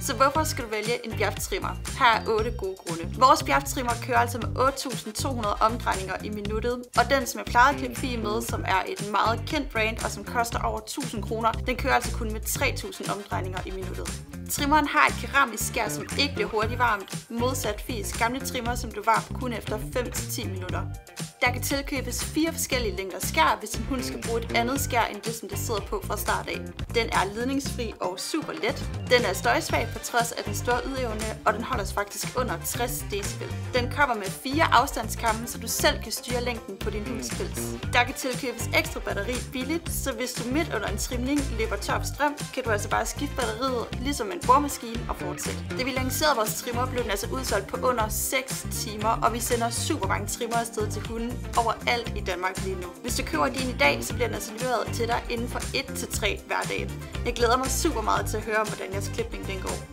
Så hvorfor skal du vælge en bjærftrimmer? Her er 8 gode grunde. Vores bjærftrimmer kører altså med 8.200 omdrejninger i minuttet, og den som jeg plejede at klippe Fie med, som er et meget kendt brand og som koster over 1.000 kroner, den kører altså kun med 3.000 omdrejninger i minuttet. Trimmeren har et keramisk skær, som ikke bliver hurtigt varmt, modsat Fies gamle trimmer, som blev varmt kun efter 5-10 minutter. Der kan tilkøbes 4 forskellige længder skær, hvis din hund skal bruge et andet skær end det, som det sidder på fra start af. Den er ledningsfri og super let. Den er støjsvag på trods af den store ydeevne, og den holder sig faktisk under 60 decibel. Den kommer med 4 afstandskamme, så du selv kan styre længden på din hunds pels. Der kan tilkøbes ekstra batteri billigt, så hvis du midt under en trimning løber tør for strøm, kan du altså bare skifte batteriet ligesom en boremaskine og fortsætte. Da vi lancerede vores trimmer, blev den altså udsolgt på under 6 timer, og vi sender super mange trimmer afsted til hunden overalt i Danmark lige nu. Hvis du køber din i dag, så bliver den altså leveret til dig inden for 1 til 3 hverdage. Jeg glæder mig super meget til at høre om, hvordan jeres klipning den går.